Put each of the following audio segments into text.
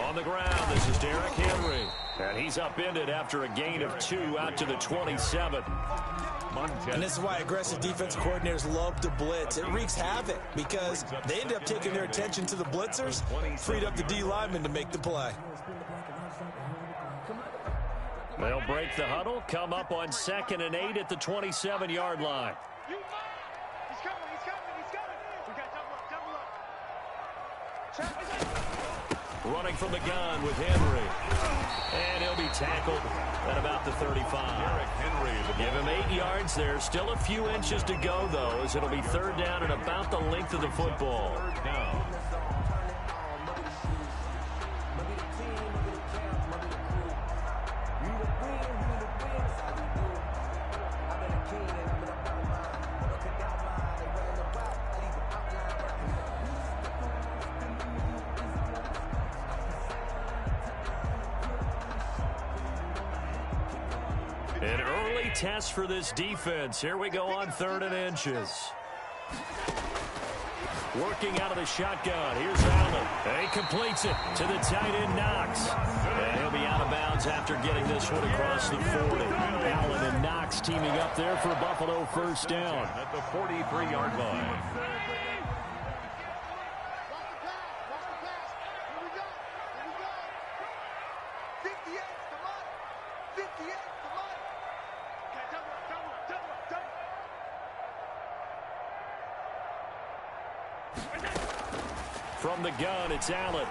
On the ground, this is Derrick Henry. And he's upended after a gain of 2 out to the 27. And this is why aggressive defense coordinators love to blitz. It wreaks havoc because they end up taking their attention to the blitzers, freed up the D lineman to make the play. They'll break the huddle, come up on 2nd and 8 at the 27-yard line. He's coming. We got double up. Running from the gun with Henry. And he'll be tackled at about the 35. Give him 8 yards there. Still a few inches to go, though, as it'll be 3rd down and about the length of the football. An early test for this defense. Here we go on 3rd and inches. Working out of the shotgun. Here's Allen. And he completes it to the tight end, Knox. And he'll be out of bounds after getting this one across the 40. Allen and Knox teaming up there for Buffalo 1st down. At the 43-yard line. From the gun, it's Allen.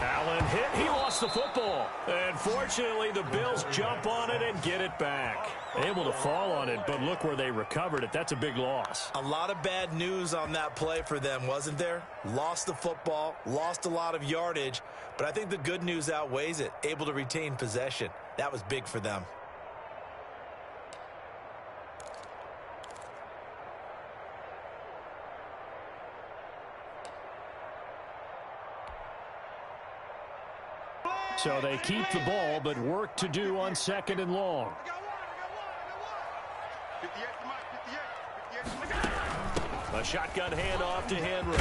Allen hit. He lost the football. And fortunately, the Bills jump on it and get it back. Able to fall on it, but look where they recovered it. That's a big loss. A lot of bad news on that play for them, wasn't there? Lost the football, lost a lot of yardage, but I think the good news outweighs it. Able to retain possession. That was big for them. So they keep the ball, but work to do on 2nd and long. A shotgun handoff to Henry.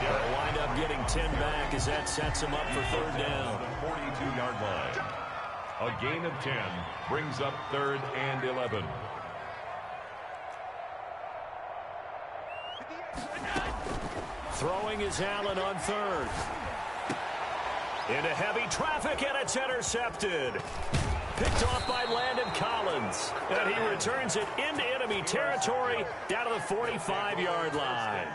They'll wind up getting 10 back as that sets him up for 3rd down. The 42-yard line. A gain of 10 brings up 3rd and 11. Throwing is Allen on 3rd. Into heavy traffic, and it's intercepted. Picked off by Landon Collins. And he returns it into enemy territory down to the 45-yard line.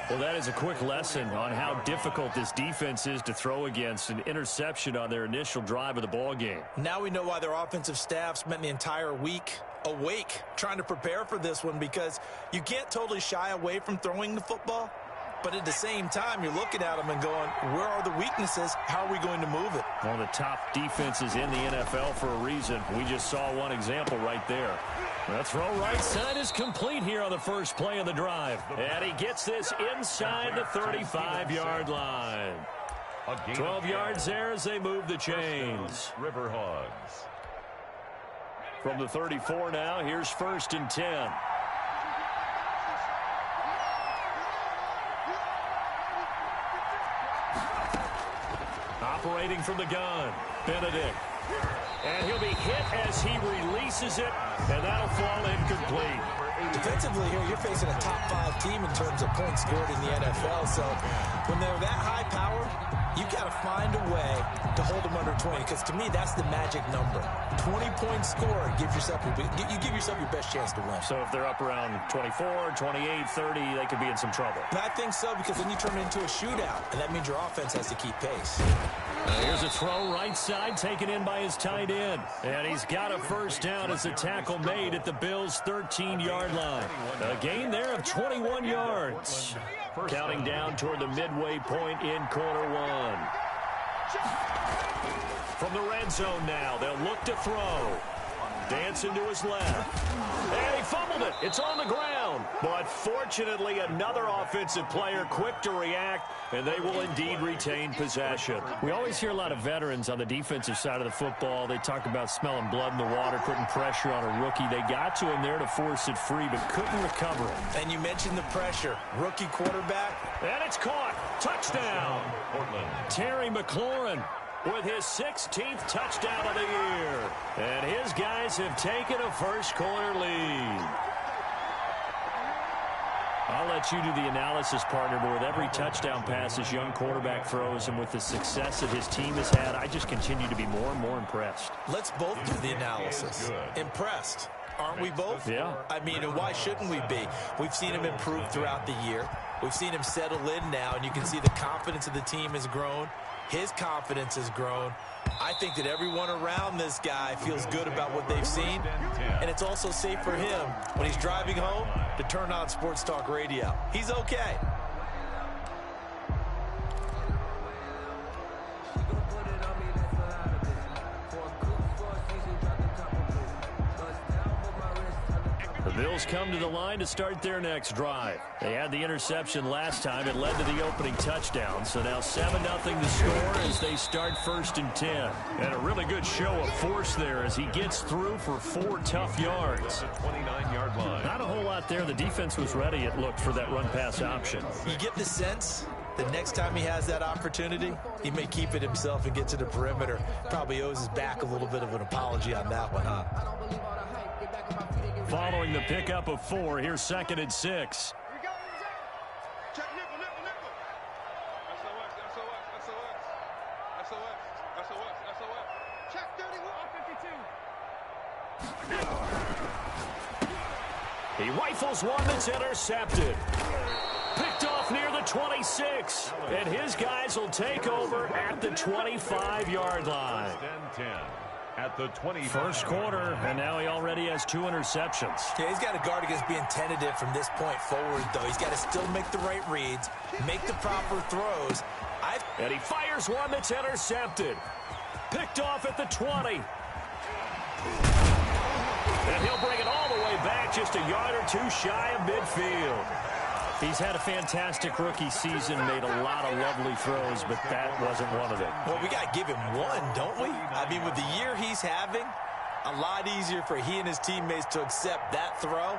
Well, that is a quick lesson on how difficult this defense is to throw against. An interception on their initial drive of the ball game. Now we know why their offensive staff spent the entire week awake trying to prepare for this one, because you can't totally shy away from throwing the football. But at the same time, you're looking at them and going, where are the weaknesses? How are we going to move it? One of the top defenses in the NFL for a reason. We just saw one example right there. The throw right side is complete here on the first play of the drive. And he gets this inside the 35-yard line. 12 yards there as they move the chains. River Hogs. From the 34 now, here's 1st and 10. Operating from the gun, Benedict. And he'll be hit as he releases it, and that'll fall incomplete. Defensively here, you're facing a top 5 team in terms of points scored in the NFL. So when they're that high powered, you've got to find a way to hold them under 20, because to me, that's the magic number. 20 points scored, you give yourself your best chance to win. So if they're up around 24, 28, 30, they could be in some trouble. And I think so, because then you turn it into a shootout, and that means your offense has to keep pace. Here's a throw right side, taken in by his tight end. And he's got a 1st down as the tackle made at the Bills' 13-yard line. A gain there of 21 yards. Counting down toward the midway point in quarter 1. From the red zone now, they'll look to throw. Dancing to his left. And he fumbled it. It's on the ground. But fortunately, another offensive player quick to react, and they will indeed retain possession. We always hear a lot of veterans on the defensive side of the football. They talk about smelling blood in the water, putting pressure on a rookie. They got to him there to force it free, but couldn't recover it. And you mentioned the pressure. Rookie quarterback. And it's caught. Touchdown. Portland. Terry McLaurin with his 16th touchdown of the year. And his guys have taken a first-quarter lead. I'll let you do the analysis, partner, but with every touchdown pass this young quarterback throws and with the success that his team has had, I just continue to be more and more impressed. Let's both do the analysis. Impressed. Aren't we both? Yeah. I mean, and why shouldn't we be? We've seen him improve throughout the year. We've seen him settle in now, and you can see the confidence of the team has grown. His confidence has grown. I think that everyone around this guy feels good about what they've seen, and it's also safe for him when he's driving home to turn on Sports Talk Radio. He's okay. The Bills come to the line to start their next drive. They had the interception last time. It led to the opening touchdown. So now 7-0 the score as they start 1st and 10. And a really good show of force there as he gets through for 4 tough yards. 29-yard line. Not a whole lot there. The defense was ready, it looked, for that run-pass option. You get the sense the next time he has that opportunity, he may keep it himself and get to the perimeter. Probably owes his back a little bit of an apology on that one, huh? Following the pickup of 4, here's 2nd and 6. We go inside. Check nickel. SOS. Check 31. 52. He rifles one that's intercepted. Picked off near the 26. And his guys will take over at the 25-yard line. 10 at the 20. First quarter, and now he already has 2 interceptions. Yeah, he's got to guard against being tentative from this point forward, though. He's got to still make the right reads, make the proper throws. And he fires one that's intercepted. Picked off at the 20. And he'll bring it all the way back, just a yard or 2 shy of midfield. He's had a fantastic rookie season, made a lot of lovely throws, but that wasn't one of them. Well, we got to give him one, don't we? I mean, with the year he's having, a lot easier for he and his teammates to accept that throw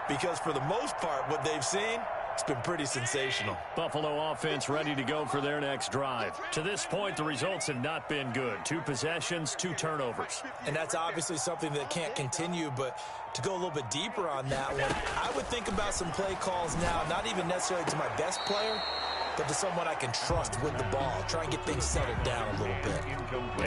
because for the most part, what they've seen, it's been pretty sensational. Buffalo offense ready to go for their next drive. To this point, the results have not been good. 2 possessions, 2 turnovers. And that's obviously something that can't continue, but to go a little bit deeper on that one, I would think about some play calls now, not even necessarily to my best player, but to someone I can trust with the ball. Try and get things settled down a little bit.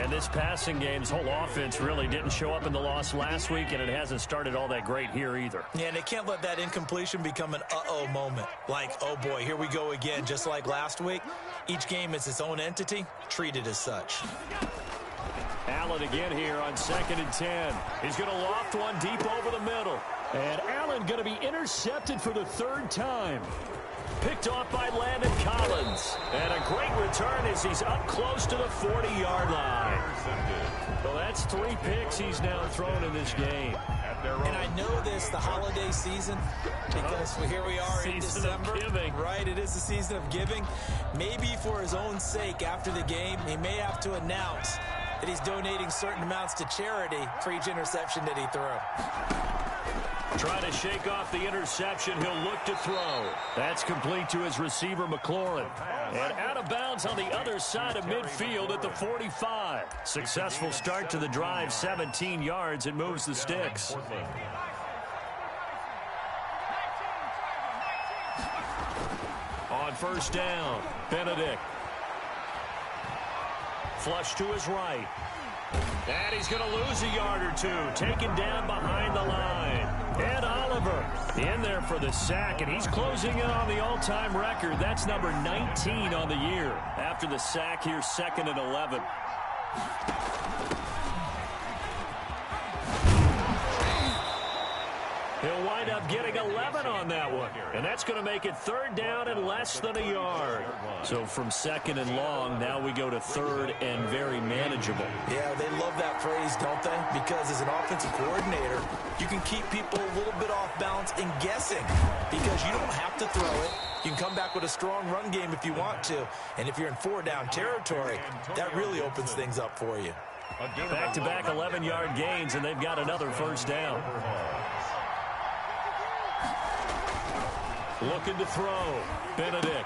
And this passing game's whole offense really didn't show up in the loss last week, and it hasn't started all that great here either. Yeah, and they can't let that incompletion become an uh-oh moment. Like, oh boy, here we go again, just like last week. Each game is its own entity, treated as such. Allen again here on 2nd and 10. He's going to loft one deep over the middle. And Allen going to be intercepted for the 3rd time. Picked off by Landon Collins. And a great return as he's up close to the 40-yard line. Well, that's 3 picks he's now thrown in this game. And I know this, the holiday season, because here we are in December. Right, it is the season of giving. Maybe for his own sake after the game, he may have to announce that he's donating certain amounts to charity for each interception that he threw. Trying to shake off the interception. He'll look to throw. That's complete to his receiver, McLaurin. And out of bounds on the other side of midfield at the 45. Successful start to the drive, 17 yards, and moves the sticks. On 1st down, Benedict. Flush to his right. And he's going to lose a yard or 2. Taken down behind the line. Ed Oliver in there for the sack, and he's closing in on the all-time record. That's number 19 on the year. After the sack, here's 2nd and 11. He'll wind up getting 11 on that one. And that's going to make it third down and less than a yard. So from second and long, now we go to third and very manageable. Yeah, they love that phrase, don't they? Because as an offensive coordinator, you can keep people a little bit off balance and guessing because you don't have to throw it. You can come back with a strong run game if you want to. And if you're in four-down territory, that really opens things up for you. Back-to-back 11-yard gains, and they've got another first down. Looking to throw. Benedict.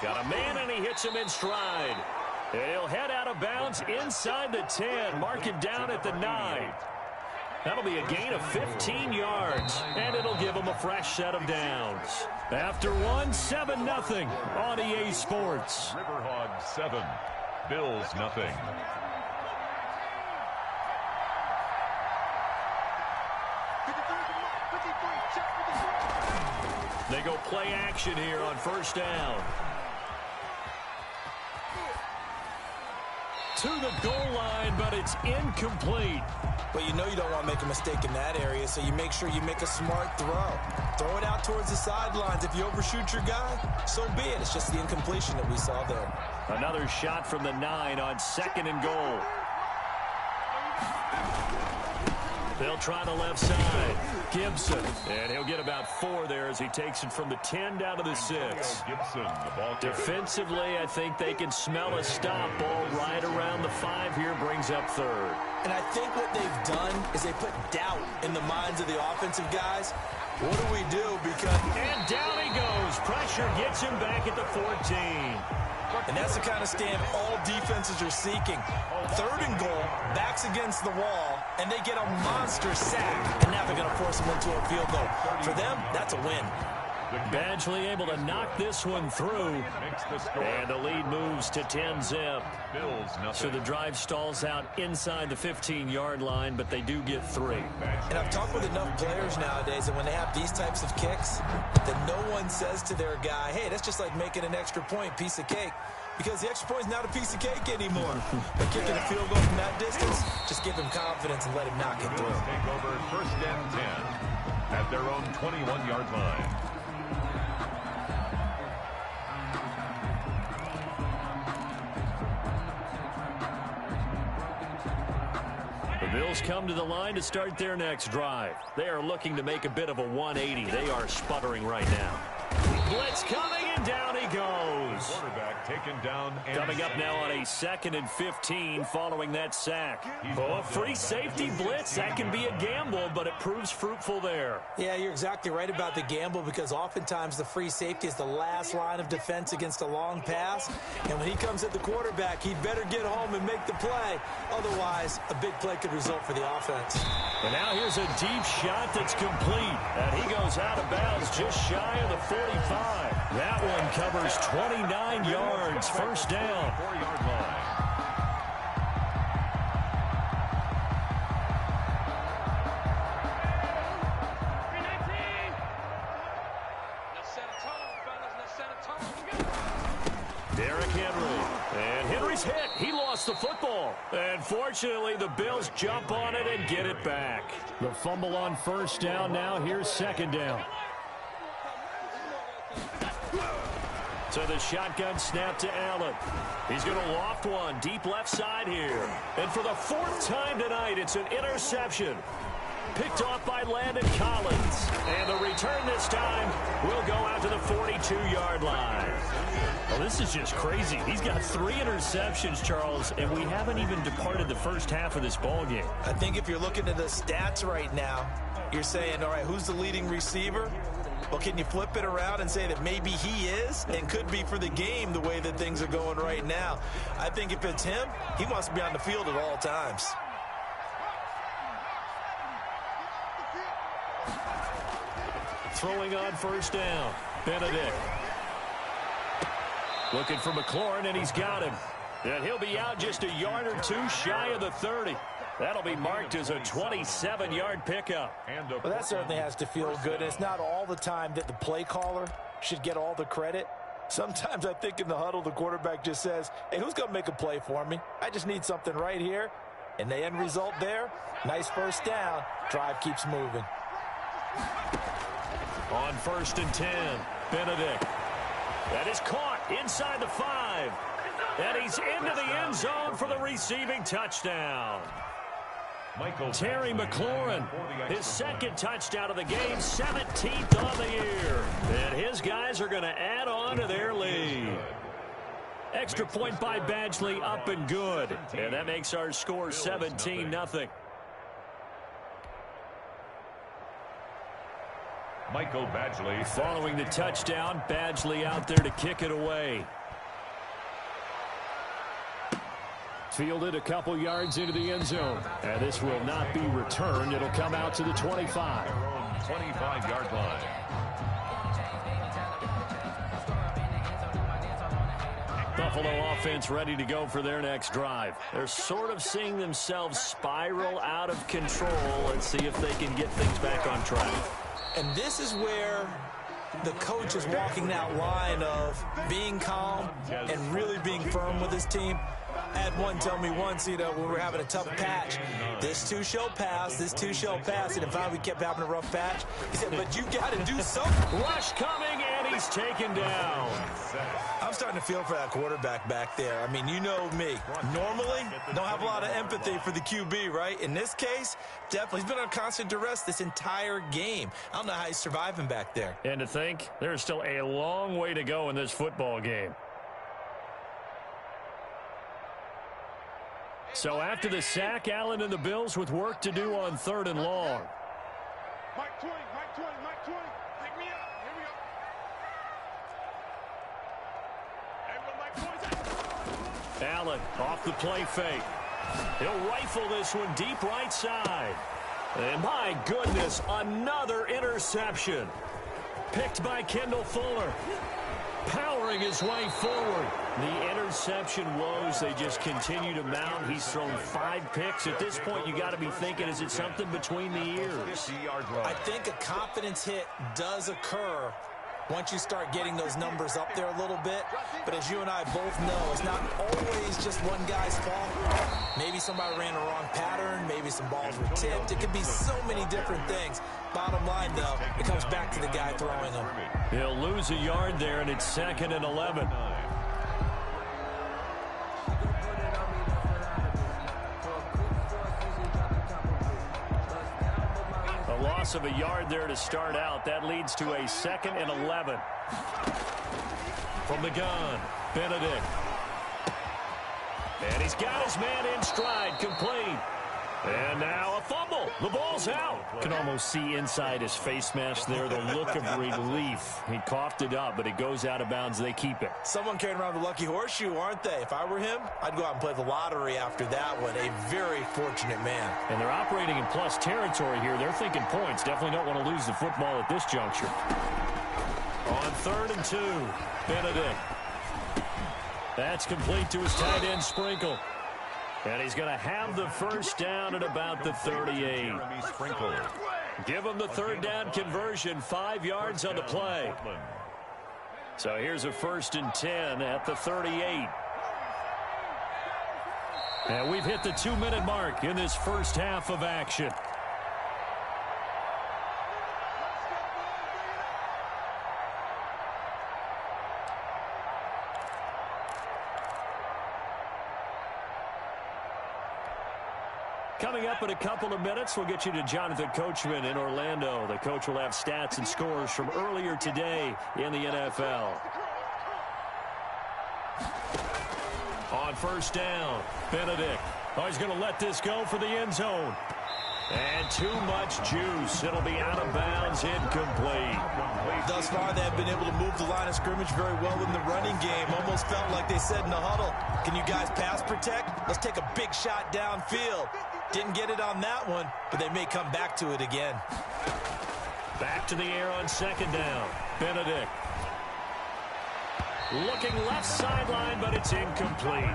Got a man, and he hits him in stride. And he'll head out of bounds inside the 10. Mark it down at the 9. That'll be a gain of 15 yards, and it'll give them a fresh set of downs. After one, 7-0 on EA Sports. Riverhogs 7, Bills 0. They go play action here on first down. To the goal line, but it's incomplete. But you know you don't want to make a mistake in that area, so you make sure you make a smart throw. Throw it out towards the sidelines. If you overshoot your guy, so be it. It's just the incompletion that we saw there. Another shot from the 9 on second and goal. They'll try the left side. Gibson. And he'll get about 4 there as he takes it from the 10 down to the 6. Gibson, the ball carrier. Defensively, I think they can smell a stop. Ball right around the 5 here brings up third. And I think what they've done is they put doubt in the minds of the offensive guys. What do we do? Because and down he goes. Pressure gets him back at the 14. And that's the kind of stand all defenses are seeking. Third and goal, backs against the wall, and they get a monster sack. And now they're going to force them into a field goal. For them, that's a win. Badgley able to knock this one through. And the lead moves to 10-zip. So the drive stalls out inside the 15-yard line, but they do get 3. And I've talked with enough players nowadays that when they have these types of kicks, that no one says to their guy, hey, that's just like making an extra point, piece of cake. Because the extra point is not a piece of cake anymore. But kicking a field goal from that distance, just give him confidence and let him knock it through. Take over first and 10 at their own 21-yard line. The Bills come to the line to start their next drive. They are looking to make a bit of a 180. They are sputtering right now. Blitz coming, and down he goes. Quarterback taken down. Coming up now on a 2nd and 15 following that sack. Oh, free safety blitz. That can be a gamble, but it proves fruitful there. Yeah, you're exactly right about the gamble because oftentimes the free safety is the last line of defense against a long pass. And when he comes at the quarterback, he'd better get home and make the play. Otherwise, a big play could result for the offense. And now here's a deep shot that's complete. And he goes out of bounds just shy of the 45. That one covers 29 yards. First down. 4-yard line. Derrick Henry. And Henry's hit. He lost the football. And fortunately, the Bills jump on it and get it back. The fumble on first down now. Here's second down. So the shotgun snap to Allen. He's going to loft one deep left side here. And for the 4th time tonight, it's an interception. Picked off by Landon Collins. And the return this time will go out to the 42-yard line. Well, this is just crazy. He's got 3 interceptions, Charles, and we haven't even departed the first half of this ballgame. I think if you're looking at the stats right now, you're saying, all right, who's the leading receiver? Well, can you flip it around and say that maybe he is and could be for the game the way that things are going right now? I think if it's him, he wants to be on the field at all times. Throwing on first down, Benedict. Looking for McLaurin, and he's got him. And he'll be out just a yard or 2 shy of the 30. That'll be marked as a 27-yard pickup. Well, that certainly has to feel good. And it's not all the time that the play caller should get all the credit. Sometimes I think in the huddle, the quarterback just says, hey, who's going to make a play for me? I just need something right here. And the end result there, nice first down. Drive keeps moving. On 1st and 10, Benedict. That is caught inside the 5. And he's into the end zone for the receiving touchdown. Terry McLaurin, his second touchdown of the game, 17th on the year. And his guys are going to add on to their lead. Extra point by Badgley, up and good. And that makes our score 17-0. Michael Badgley. Following the touchdown, Badgley out there to kick it away. Fielded a couple yards into the end zone. And this will not be returned. It'll come out to the 25. 25-yard line. Buffalo offense ready to go for their next drive. They're sort of seeing themselves spiral out of control. Let's see if they can get things back on track. And this is where the coach is walking that line of being calm and really being firm with his team. I had one tell me once, when we were having a tough patch, this too shall pass, this too shall pass. And finally we kept having a rough patch. He said, but you got to do something. Rush coming, and he's taken down. I'm starting to feel for that quarterback back there. I mean, you know me. Normally, don't have a lot of empathy for the QB, right? In this case, definitely. He's been on constant duress this entire game. I don't know how he's surviving back there. And to think, there's still a long way to go in this football game. So after the sack, Allen and the Bills with work to do on 3rd and long. Mike 20, Mike 20, Mike 20. Pick me up. Here we go. Mike 20. Allen off the play fake. He'll rifle this one deep right side. And my goodness, another interception. Picked by Kendall Fuller. Powering his way forward. The interception woes, they just continue to mount. He's thrown 5 picks. At this point, you got to be thinking, is it something between the ears? I think a confidence hit does occur once you start getting those numbers up there a little bit. But as you and I both know, it's not always just one guy's fault. Maybe somebody ran a wrong pattern. Maybe some balls were tipped. It could be so many different things. Bottom line, though, it comes back to the guy throwing them. He'll lose a yard there, and it's 2nd and 11. A loss of a yard there to start out. That leads to a 2nd and 11. From the gun, Benedict. And he's got his man in stride, complete. And now a fumble. The ball's out. Can almost see inside his face mask there the look of relief. He coughed it up, but it goes out of bounds. They keep it. Someone carrying around the lucky horseshoe, aren't they? If I were him, I'd go out and play the lottery after that one. A very fortunate man. And they're operating in plus territory here. They're thinking points. Definitely don't want to lose the football at this juncture. On 3rd and 2, Benedict. That's complete to his tight end, Sprinkle. And he's going to have the first down at about the 38. Give him the 3rd down conversion, 5 yards on the play. So here's a 1st and 10 at the 38. And we've hit the 2-minute mark in this first half of action. Coming up in a couple of minutes, we'll get you to Jonathan Coachman in Orlando. The coach will have stats and scores from earlier today in the NFL. On 1st down, Benedict. Oh, he's going to let this go for the end zone. And too much juice. It'll be out of bounds, incomplete. Thus far, they have been able to move the line of scrimmage very well in the running game. Almost felt like they said in the huddle, can you guys pass protect? Let's take a big shot downfield. Didn't get it on that one, but they may come back to it again. Back to the air on 2nd down. Benedict. Looking left sideline, but it's incomplete.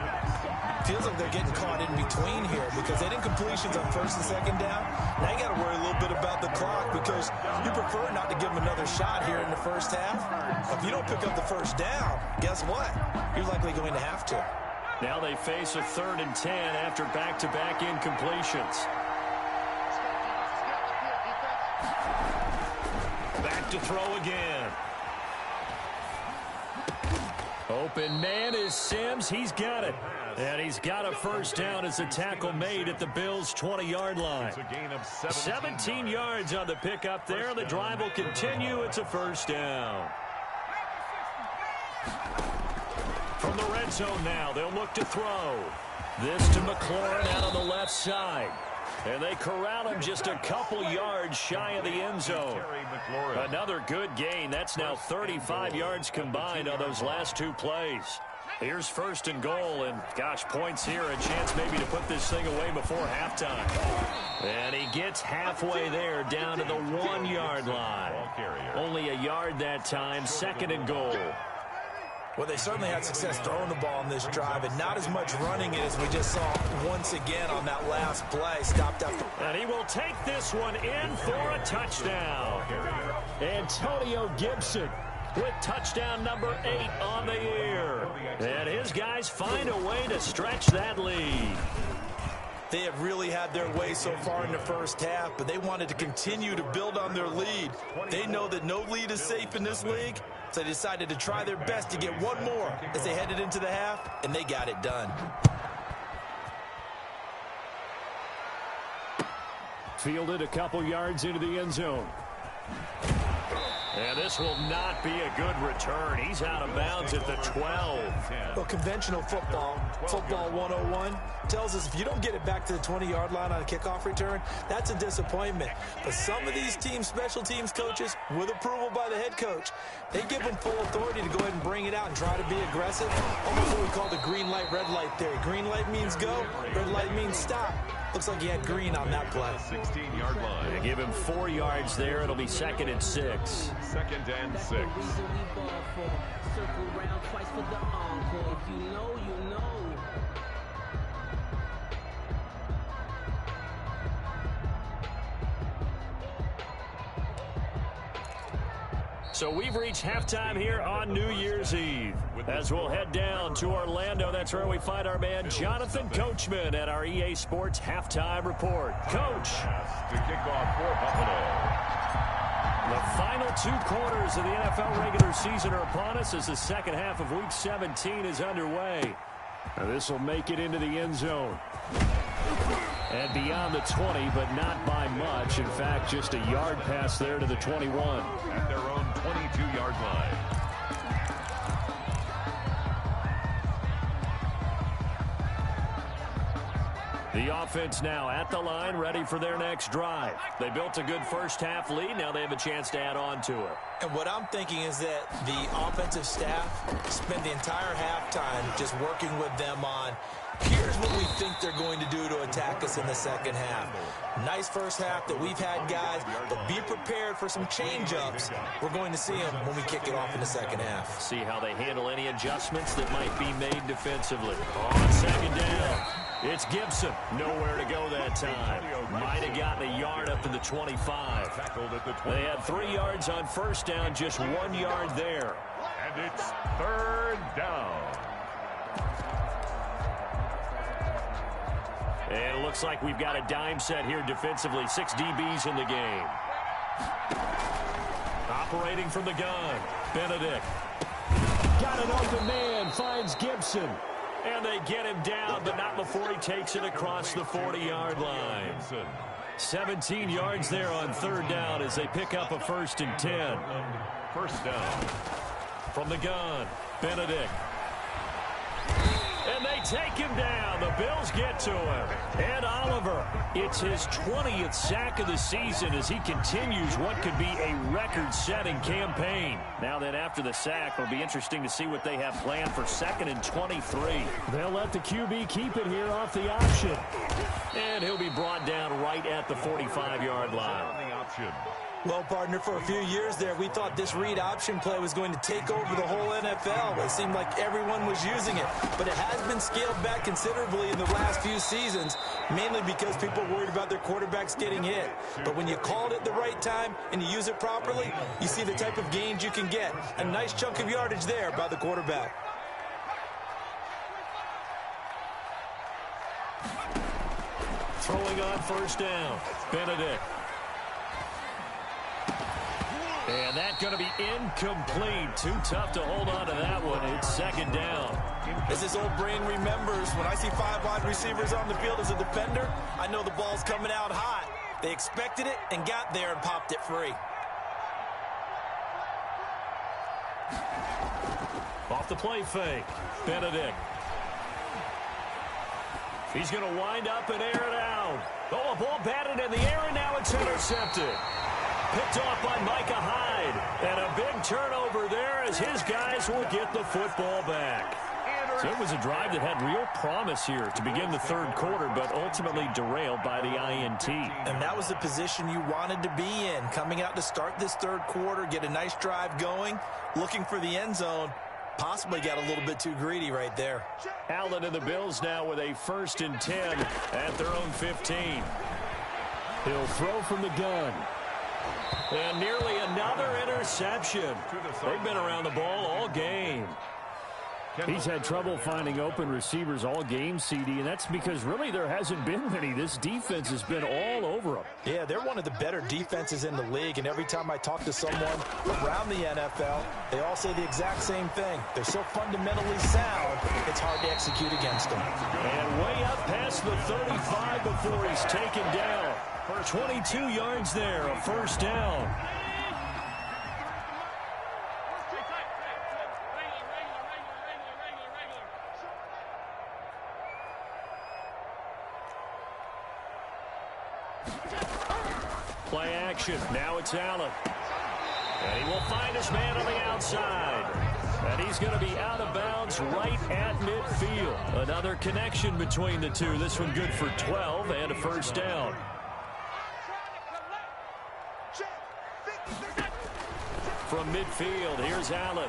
Feels like they're getting caught in between here because they didn't completions on 1st and 2nd down. Now you got to worry a little bit about the clock because you prefer not to give them another shot here in the first half. If you don't pick up the 1st down, guess what? You're likely going to have to. Now they face a 3rd and 10 after back-to-back incompletions. back to throw again. Open man is Sims. He's got it. And he's got a first down as a tackle made at the Bills' 20-yard line. 17 yards on the pickup there. The drive will continue. It's a first down. From the red zone now, they'll look to throw. This to McLaurin out on the left side. And they corral him just a couple yards shy of the end zone. Another good gain. That's now 35 yards combined on those last two plays. Here's first and goal, and gosh, points here, a chance maybe to put this thing away before halftime. And he gets halfway there, down to the 1-yard line. Only a yard that time, second and goal. Well, they certainly had success throwing the ball on this drive, and not as much running it as we just saw once again on that last play. Stopped after. And he will take this one in for a touchdown. Antonio Gibson with touchdown number 8 on the year. And his guys find a way to stretch that lead. They have really had their way so far in the first half, but they wanted to continue to build on their lead. They know that no lead is safe in this league, so they decided to try their best to get one more as they headed into the half, and they got it done. Fielded a couple yards into the end zone. And this will not be a good return. He's out of bounds at the 12. Well, conventional football 101, tells us if you don't get it back to the 20-yard line on a kickoff return, that's a disappointment. But some of these teams, special teams coaches, with approval by the head coach, they give them full authority to go ahead and bring it out and try to be aggressive. Almost what we call the green light, red light theory. Green light means go, red light means stop. Looks like he had green on that play. 16-yard line. They give him 4 yards there. It'll be second and 6. Second and 6. Circle round twice for the encore. If you know, you know. So we've reached halftime here on New Year's Eve. As we'll head down to Orlando, that's where we find our man Jonathan Coachman at our EA Sports Halftime Report. Coach. To kick off for Buffalo. The final 2 quarters of the NFL regular season are upon us as the second half of Week 17 is underway. Now this will make it into the end zone. And beyond the 20, but not by much. In fact, just a yard pass there to the 21. At their own 22-yard line. The offense now at the line, ready for their next drive. They built a good first half lead. Now they have a chance to add on to it. And what I'm thinking is that the offensive staff spent the entire halftime just working with them on, here's what we think they're going to do to attack us in the second half. Nice first half that we've had, guys, but be prepared for some change-ups. We're going to see them when we kick it off in the second half. See how they handle any adjustments that might be made defensively. On second down, it's Gibson. Nowhere to go that time. Might have gotten a yard up to the 25. They had 3 yards on first down, just 1 yard there. And it's third down. And it looks like we've got a dime set here defensively. 6 DBs in the game. Operating from the gun, Benedict. Got an open man, finds Gibson. And they get him down, but not before he takes it across the 40-yard line. 17 yards there on third down as they pick up a 1st and 10. First down. From the gun, Benedict. And they take him down. The Bills get to him. And Oliver, it's his 20th sack of the season as he continues what could be a record-setting campaign. Now then, after the sack, it'll be interesting to see what they have planned for 2nd and 23. They'll let the QB keep it here off the option. And he'll be brought down right at the 45-yard line. On the option. Well, partner, for a few years there, we thought this read option play was going to take over the whole NFL. It seemed like everyone was using it. But it has been scaled back considerably in the last few seasons, mainly because people are worried about their quarterbacks getting hit. But when you call it at the right time and you use it properly, you see the type of gains you can get. A nice chunk of yardage there by the quarterback. Throwing on first down, Benedict. And that going to be incomplete? Too tough to hold on to that one. It's second down. As this old brain remembers, when I see 5 wide receivers on the field as a defender, I know the ball's coming out hot. They expected it and got there and popped it free. Off the play fake, Benedict. He's going to wind up and air it out. Oh, a ball batted in the air, and now it's intercepted. Picked off by Micah Hyde. And a big turnover there as his guys will get the football back. So it was a drive that had real promise here to begin the third quarter, but ultimately derailed by the INT. And that was the position you wanted to be in, coming out to start this third quarter, get a nice drive going, looking for the end zone. Possibly got a little bit too greedy right there. Allen and the Bills now with a 1st and 10 at their own 15. He'll throw from the gun. And nearly another interception. They've been around the ball all game. He's had trouble finding open receivers all game, CD, and that's because really there hasn't been many. This defense has been all over them. Yeah, they're one of the better defenses in the league, and every time I talk to someone around the NFL, they all say the exact same thing. They're so fundamentally sound, it's hard to execute against them. And way up past the 35 before he's taken down. 22 yards there, a 1st down. Play action. Now it's Allen. And he will find his man on the outside. And he's going to be out of bounds right at midfield. Another connection between the two. This one good for 12 and a 1st down. From midfield, here's Allen.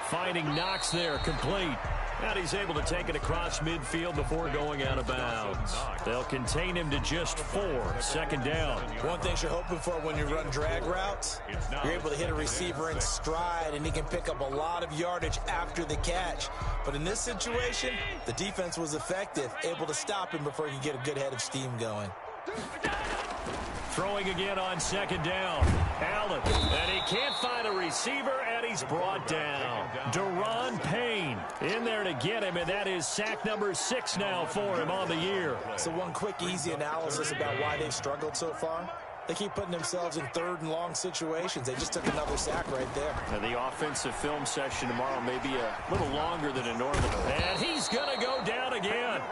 Finding Knox there, complete. And he's able to take it across midfield before going out of bounds. They'll contain him to just 4. 2nd down. One thing you're hoping for when you run drag routes, you're able to hit a receiver in stride, and he can pick up a lot of yardage after the catch. But in this situation, the defense was effective, able to stop him before he could get a good head of steam going. Throwing again on 2nd down. Allen. And he can't find a receiver, and he's brought down. Deron Payne in there to get him, and that is sack number 6 now for him on the year. So one quick, easy analysis about why they've struggled so far. They keep putting themselves in 3rd and long situations. They just took another sack right there. And the offensive film session tomorrow may be a little longer than a normal. And he's going to go down again.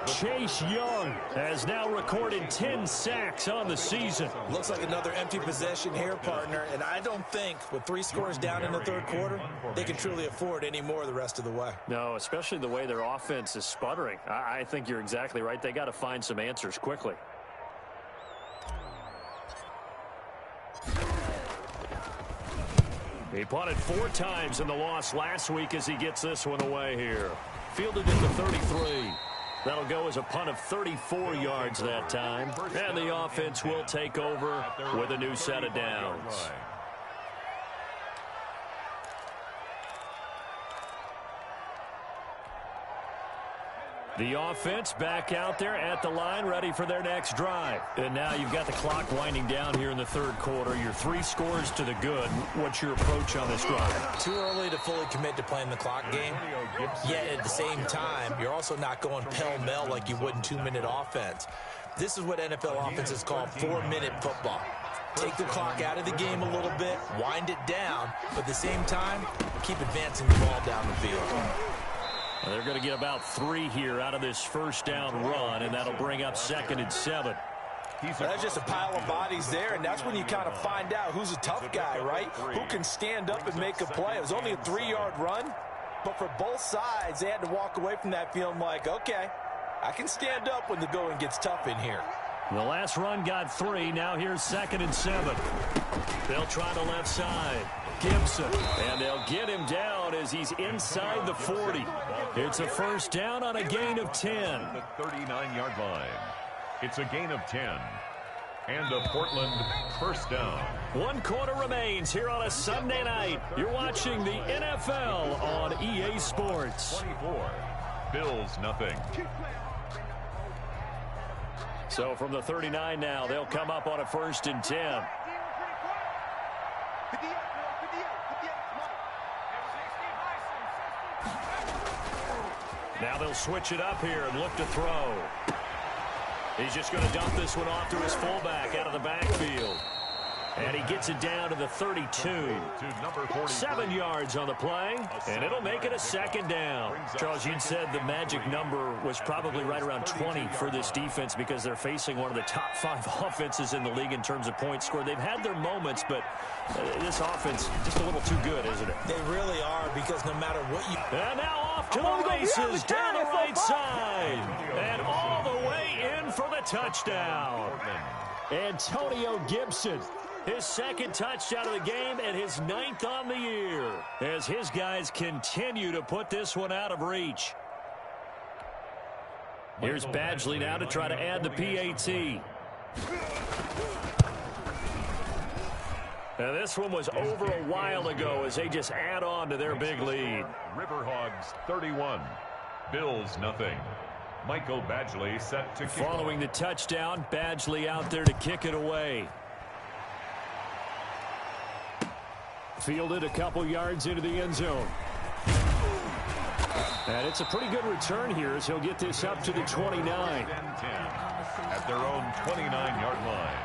Chase Young has now recorded 10 sacks on the season. Looks like another empty possession here, partner. And I don't think with 3 scores down in the third quarter, they can truly afford any more the rest of the way. No, especially the way their offense is sputtering. I think you're exactly right. They got to find some answers quickly. He punted 4 times in the loss last week as he gets this one away here. Fielded at the 33. That'll go as a punt of 34 yards that time. And the offense will take over with a new set of downs. The offense back out there at the line, ready for their next drive. And now you've got the clock winding down here in the third quarter. Your 3 scores to the good. What's your approach on this drive? Too early to fully commit to playing the clock game. Yet at the same time, you're also not going pell-mell like you would in 2-minute offense. This is what NFL offenses call 4-minute football. Take the clock out of the game a little bit, wind it down, but at the same time, keep advancing the ball down the field. And they're going to get about 3 here out of this first down run, and that'll bring up 2nd and 7. That's just a pile of bodies there, and that's when you kind of find out who's a tough guy, right? Who can stand up and make a play. It was only a 3-yard run, but for both sides, they had to walk away from that feeling like, okay, I can stand up when the going gets tough in here. The last run got 3. Now here's 2nd and 7. They'll try the left side. Gibson, and they'll get him down as he's inside the 40. It's a first down on a gain of 10. The 39-yard line. It's a gain of 10. And a Portland first down. 1 quarter remains here on a Sunday night. You're watching the NFL on EA Sports. 24. Bills nothing. So from the 39 now, they'll come up on a 1st and 10. Now they'll switch it up here and look to throw. He's just going to dump this one off to his fullback out of the backfield. And he gets it down to the 32. 7 yards on the play, and it'll make it a second down. Charles, you'd said the magic number was probably right around 20 for this defense because they're facing one of the top 5 offenses in the league in terms of points scored. They've had their moments, but this offense just a little too good, isn't it? They really are, because no matter what you... And now off to the races down the right side. And all the way in for the touchdown. Antonio Gibson. His second touchdown of the game and his 9th on the year as his guys continue to put this one out of reach. Here's Badgley now to try to add the PAT. Now this one was over a while ago as they just add on to their big lead. Riverhogs 31, Bills nothing. Michael Badgley set to kick. Following the touchdown, Badgley out there to kick it away. Fielded a couple yards into the end zone. And it's a pretty good return here as he'll get this up to the 29. 10 at their own 29-yard line.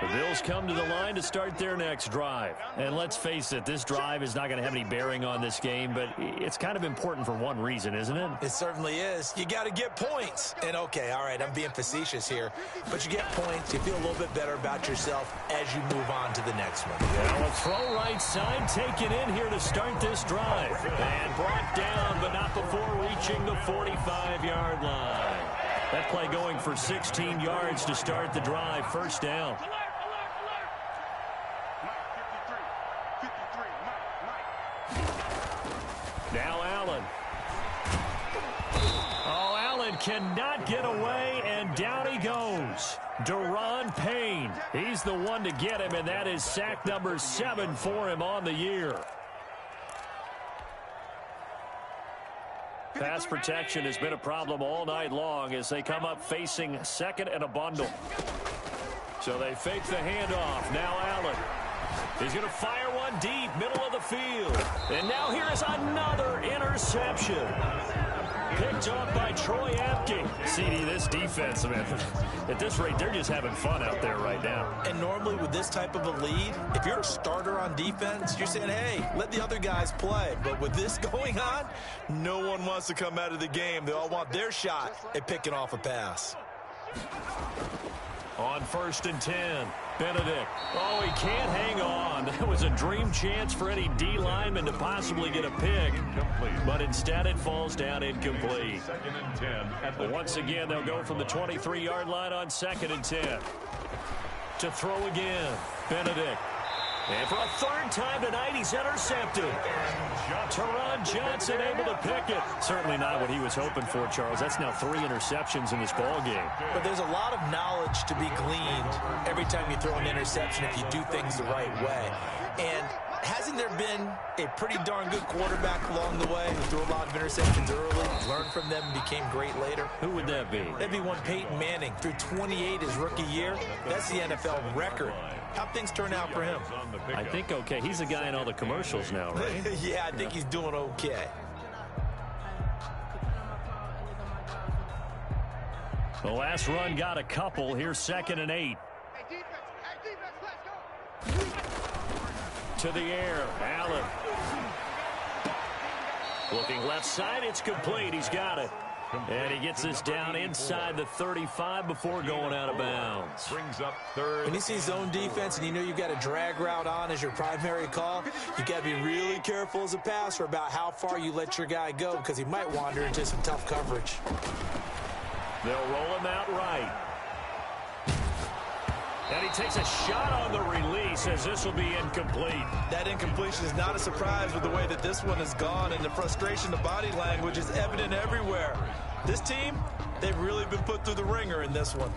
The Bills come to the line to start their next drive. And let's face it, this drive is not going to have any bearing on this game, but it's kind of important for one reason, isn't it? It certainly is. You got to get points. And okay, all right, I'm being facetious here, but you get points, you feel a little bit better about yourself as you move on to the next one. Now a throw right side taken in here to start this drive. And brought down, but not before reaching the 45-yard line. That play going for 16 yards to start the drive. First down. Now Allen. Oh, Allen cannot get away, and down he goes. Daron Payne. He's the one to get him, and that is sack number 7 for him on the year. Pass protection has been a problem all night long as they come up facing second and a bundle. So they fake the handoff. Now Allen. He's going to fire one deep, middle of the field. And now here is another interception. Picked up by Troy Apke. CD, this defense, man, at this rate, they're just having fun out there right now. And normally with this type of a lead, if you're a starter on defense, you're saying, hey, let the other guys play. But with this going on, no one wants to come out of the game. They all want their shot at picking off a pass. On 1st and 10, Benedict. Oh, he can't hang on. That was a dream chance for any D lineman to possibly get a pick. But instead it falls down incomplete. 2nd and 10. But once again, they'll go from the 23-yard line on 2nd and 10. To throw again, Benedict. And for a 3rd time tonight, he's intercepted. Taron Johnson able to pick it. Certainly not what he was hoping for, Charles. That's now 3 interceptions in this ball game. But there's a lot of knowledge to be gleaned every time you throw an interception if you do things the right way. And hasn't there been a pretty darn good quarterback along the way who threw a lot of interceptions early, learned from them, and became great later? Who would that be? That'd be one Peyton Manning. Threw 28 his rookie year. That's the NFL record. How'd things turn out for him? I think okay. He's a guy in all the commercials now, right? Yeah, I think he's doing okay. The last run got a couple. Here's 2nd and 8. To the air, Allen. Looking left side, it's complete. He's got it. And he gets this down inside the 35 before going out of bounds. Brings up 3rd. When you see zone defense and you know you've got a drag route on as your primary call, you got to be really careful as a passer about how far you let your guy go because he might wander into some tough coverage. They'll roll him out right. And he takes a shot on the release as this will be incomplete. That incompletion is not a surprise with the way that this one has gone, and the frustration, the body language is evident everywhere. This team, they've really been put through the ringer in this one.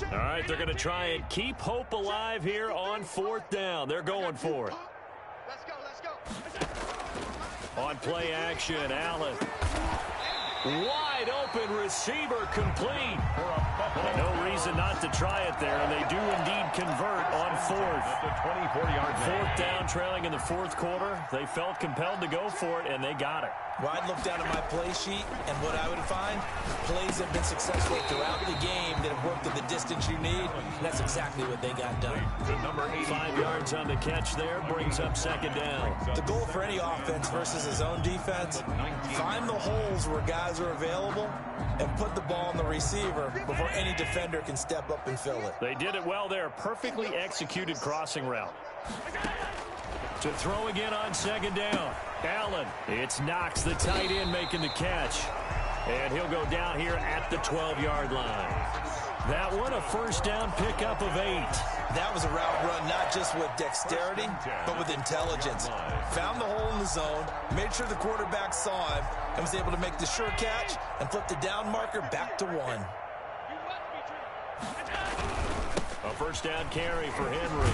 All right, they're going to try and keep hope alive here on 4th down. They're going for it. Let's go. On play action, Allen. Wide open receiver complete. No reason not to try it there, and they do indeed convert on 4th. At the 24-yard 4th down, trailing in the 4th quarter. They felt compelled to go for it, and they got it. Well, I'd look down at my play sheet, and what I would find, plays have been successful throughout the game that have worked at the distance you need. And that's exactly what they got done. The number 5 yards on the catch there brings up 2nd down. The goal for any offense versus his own defense, find the holes where guys are available and put the ball on the receiver before any defender can step up and fill it. They did it well there. Perfectly executed crossing route. To throw again on 2nd down. Allen. It's Knox, the tight end, making the catch. And he'll go down here at the 12-yard line. That one, a 1st down pickup of 8. That was a route run not just with dexterity, but with intelligence. Found the hole in the zone, made sure the quarterback saw him, and was able to make the sure catch and flip the down marker back to 1. A 1st down carry for Henry.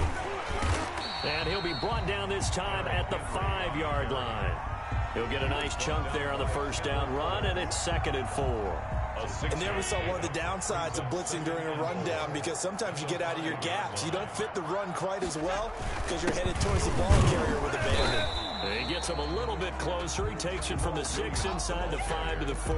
And he'll be brought down this time at the 5-yard line. He'll get a nice chunk there on the 1st down run, and it's 2nd and 4. And there we saw one of the downsides of blitzing during a rundown, because sometimes you get out of your gaps. You don't fit the run quite as well because you're headed towards the ball carrier with abandon. He gets him a little bit closer. He takes it from the 6 inside the 5 to the 4.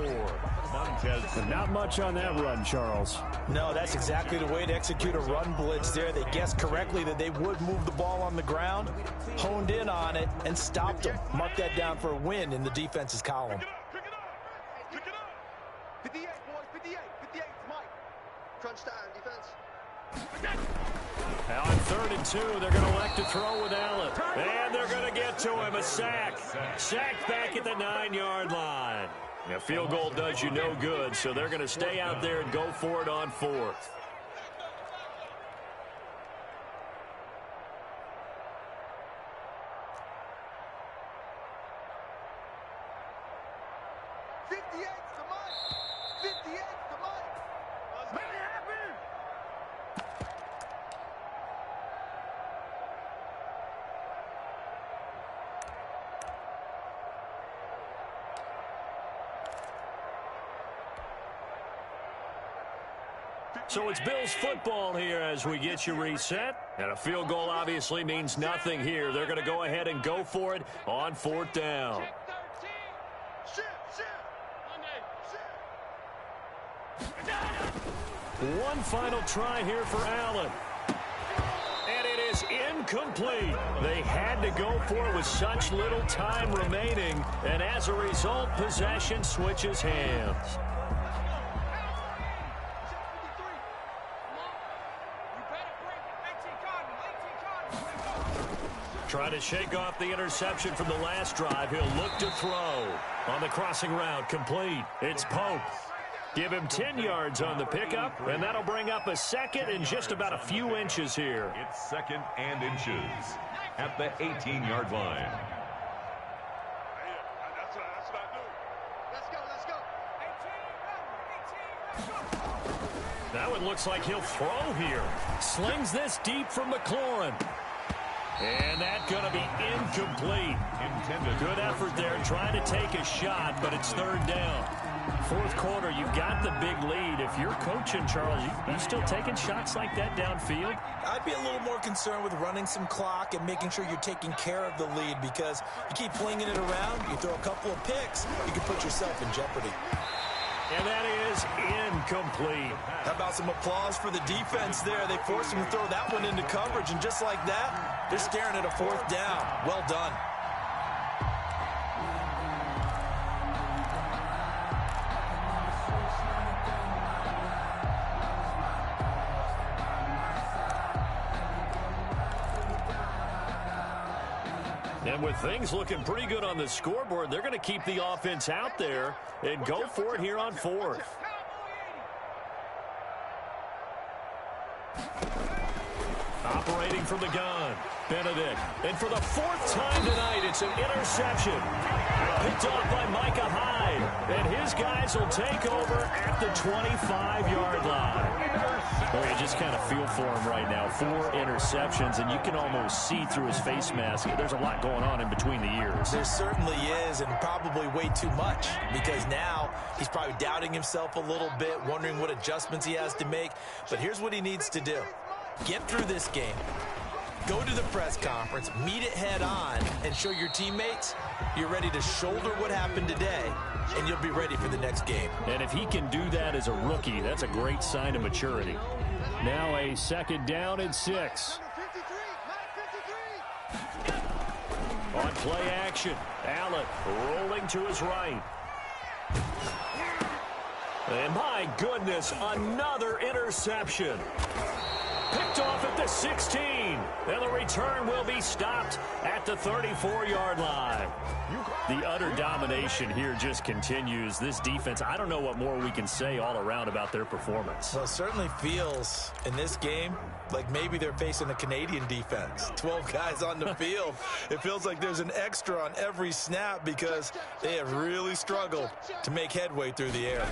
But not much on that run, Charles. No, that's exactly the way to execute a run blitz there. They guessed correctly that they would move the ball on the ground, honed in on it, and stopped them. Mark that down for a win in the defense's column. Pick it up. 58, boys, 58. 58, Mike. Crunch time, defense. Now on 3rd and 2, they're going to elect to throw with Allen. And they're going to get to him, a sack. Sacked back at the 9-yard line. A field goal does you no good, so they're going to stay out there and go for it on 4th. So it's Bills football here as we get you reset. And a field goal obviously means nothing here. They're going to go ahead and go for it on 4th down. One final try here for Allen. And it is incomplete. They had to go for it with such little time remaining. And as a result, possession switches hands. Trying to shake off the interception from the last drive. He'll look to throw. On the crossing route, complete. It's Pope. Give him 10 yards on the pickup, and that'll bring up a 2nd and just about a few inches here. It's 2nd and inches at the 18-yard line. That's what I do. Let's go. That one looks like he'll throw here. Slings this deep from McLaurin. And that's going to be incomplete. Good effort there trying to take a shot, but it's 3rd down. 4th quarter, you've got the big lead. If you're coaching, Charles, you still taking shots like that downfield? I'd be a little more concerned with running some clock and making sure you're taking care of the lead, because you keep flinging it around, you throw a couple of picks, you can put yourself in jeopardy. And that is incomplete. How about some applause for the defense there? They forced him to throw that one into coverage, and just like that, they're staring at a 4th down. Well done. And with things looking pretty good on the scoreboard, they're going to keep the offense out there and go for it here on 4th. Operating from the gun, Benedict. And for the 4th time tonight, it's an interception. Picked off by Micah Hyde. And his guys will take over at the 25-yard line. Well, you just kind of feel for him right now. 4 interceptions, and you can almost see through his face mask. There's a lot going on in between the ears. There certainly is, and probably way too much, because now he's probably doubting himself a little bit, wondering what adjustments he has to make. But here's what he needs to do. Get through this game. Go to the press conference, meet it head on, and show your teammates you're ready to shoulder what happened today, and you'll be ready for the next game. And if he can do that as a rookie, that's a great sign of maturity. Now a 2nd down and 6. On play action, Allen rolling to his right. And my goodness, another interception. Picked off at the 16. And the return will be stopped at the 34-yard line. The utter domination here just continues. This defense, I don't know what more we can say all around about their performance. Well, it certainly feels in this game like maybe they're facing a Canadian defense. 12 guys on the field. It feels like there's an extra on every snap because they have really struggled to make headway through the air.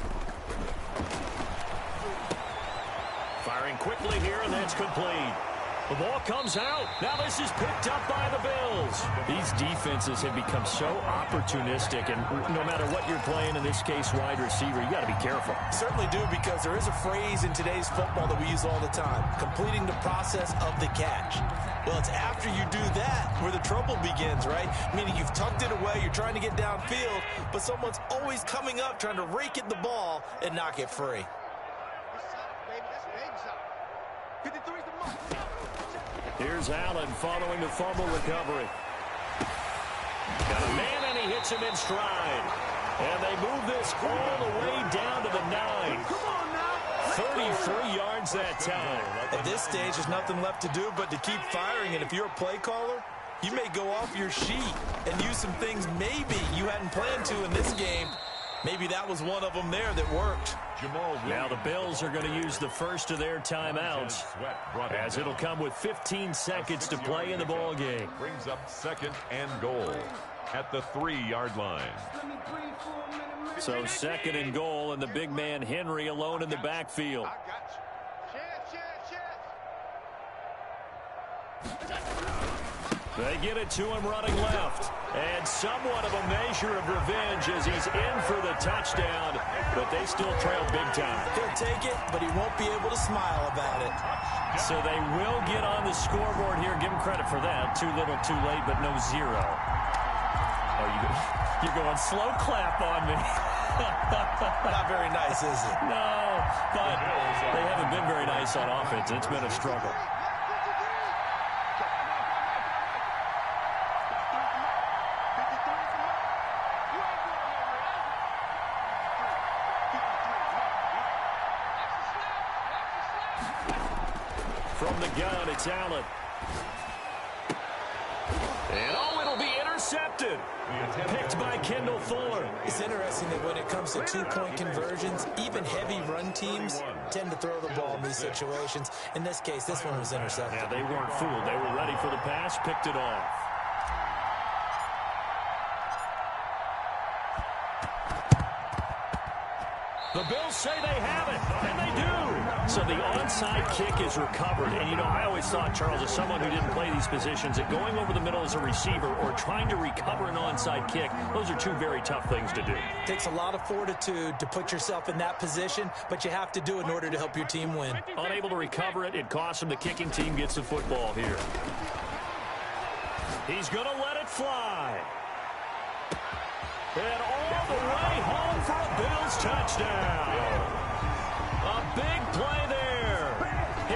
Firing quickly here, and that's complete. The ball comes out. Now this is picked up by the Bills. These defenses have become so opportunistic, and no matter what you're playing, in this case, wide receiver, you got to be careful. Certainly do, because there is a phrase in today's football that we use all the time, completing the process of the catch. Well, it's after you do that where the trouble begins, right? Meaning you've tucked it away, you're trying to get downfield, but someone's always coming up trying to rake at the ball and knock it free. Here's Allen following the fumble recovery. Got a man, and he hits him in stride. And they move this all the way down to the 9. 33 yards that time. At this stage, there's nothing left to do but to keep firing. And if you're a play caller, you may go off your sheet and use some things maybe you hadn't planned to in this game. Maybe that was one of them there that worked. Now the Bills are going to use the first of their timeouts, as it'll come with 15 seconds to play in the ball game. Brings up 2nd and goal at the 3-yard line. So 2nd and goal, and the big man Henry alone in the backfield. They get it to him running left. And somewhat of a measure of revenge as he's in for the touchdown, but they still trail big time. He'll take it, but he won't be able to smile about it. So they will get on the scoreboard here. Give him credit for that. Too little, too late, but no 0. Oh, you're going slow clap on me. Not very nice, is it? No, but they haven't been very nice on offense. It's been a struggle. From the gun, it's Allen. And it'll be intercepted. Picked by Kendall Fuller. It's interesting that when it comes to two-point conversions, even heavy run teams tend to throw the ball in these situations. In this case, this one was intercepted. Yeah, they weren't fooled. They were ready for the pass, picked it off. The Bills say they have it, and they do. So the onside kick is recovered. And, you know, I always thought, Charles, as someone who didn't play these positions, that going over the middle as a receiver or trying to recover an onside kick, those are two very tough things to do. It takes a lot of fortitude to put yourself in that position, but you have to do it in order to help your team win. Unable to recover it, it costs him. The kicking team gets the football here. He's going to let it fly. And all the way home for a Bills touchdown. A big play there.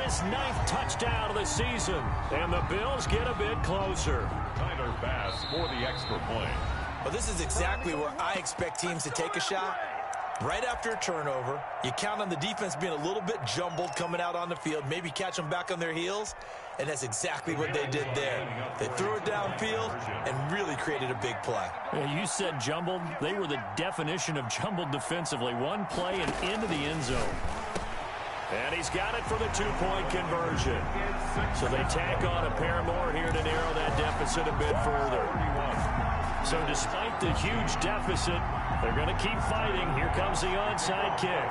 His 9th touchdown of the season. And the Bills get a bit closer. Tyler Bass for the extra point. Well, this is exactly where I expect teams to take a shot. Right after a turnover, you count on the defense being a little bit jumbled coming out on the field, maybe catch them back on their heels, and that's exactly what they did there. They threw it downfield and really created a big play. Yeah, you said jumbled. They were the definition of jumbled defensively. One play and into the end zone. And he's got it for the 2-point conversion. So they tack on a pair more here to narrow that deficit a bit further. So despite the huge deficit, they're going to keep fighting. Here comes the onside kick.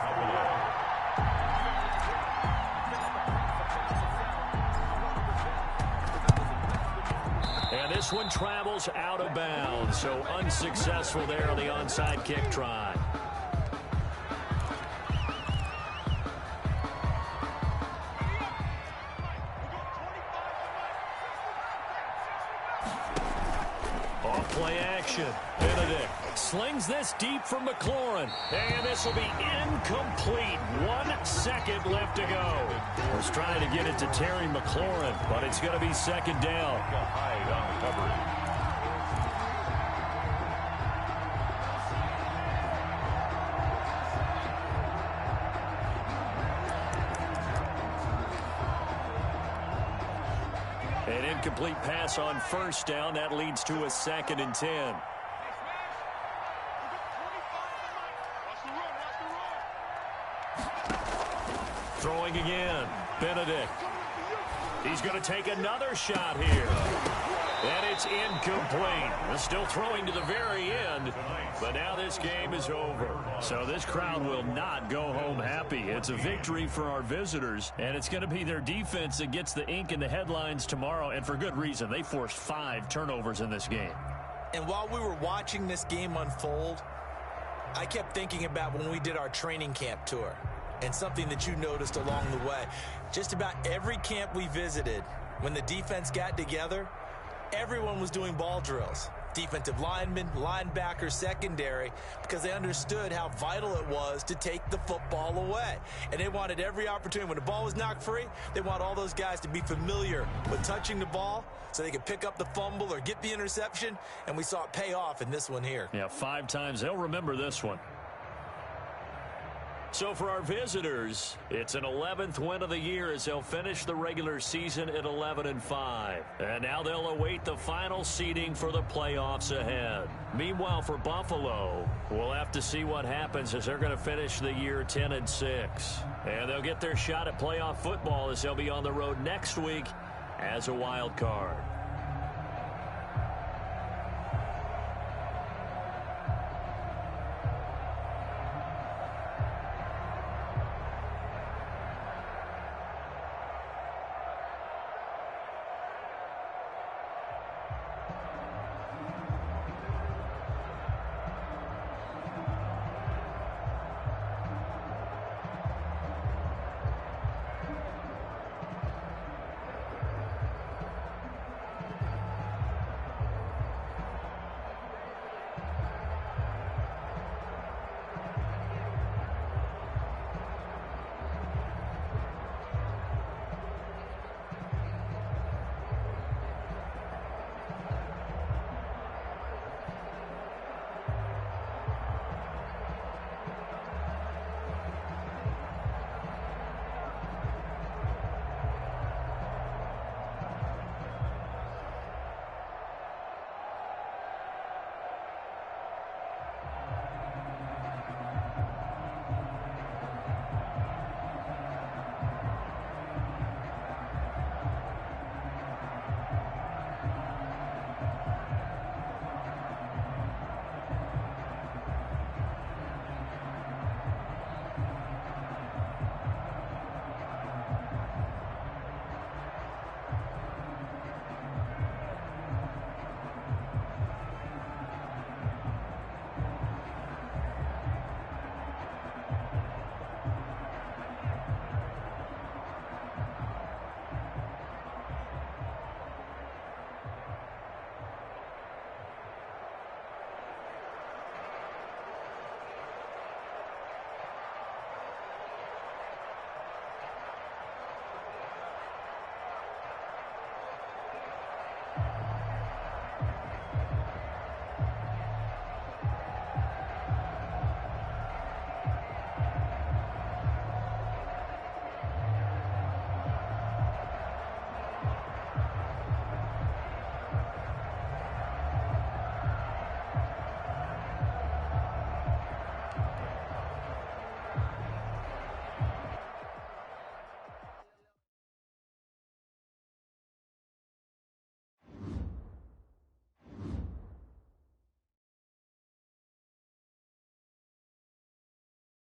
This one travels out of bounds, so unsuccessful there on the onside kick try. Off-play action. Benedict slings this deep from McLaurin. And this will be incomplete. 1 second left to go. Was trying to get it to Terry McLaurin, but it's going to be second down. Hyde on the coverage. An incomplete pass on first down. That leads to a 2nd and 10. Throwing again. Benedict. He's going to take another shot here. And it's incomplete. They're still throwing to the very end. But now this game is over. So this crowd will not go home happy. It's a victory for our visitors. And it's going to be their defense that gets the ink in the headlines tomorrow. And for good reason. They forced 5 turnovers in this game. And while we were watching this game unfold, I kept thinking about when we did our training camp tour. And something that you noticed along the way. Just about every camp we visited, when the defense got together, everyone was doing ball drills. Defensive linemen, linebackers, secondary, because they understood how vital it was to take the football away. And they wanted every opportunity. When the ball was knocked free, they want all those guys to be familiar with touching the ball so they could pick up the fumble or get the interception. And we saw it pay off in this one here. Yeah, 5 times. They'll remember this one. So for our visitors, it's an 11th win of the year as they'll finish the regular season at 11-5. And now they'll await the final seeding for the playoffs ahead. Meanwhile, for Buffalo, we'll have to see what happens as they're going to finish the year 10-6. And they'll get their shot at playoff football as they'll be on the road next week as a wild card.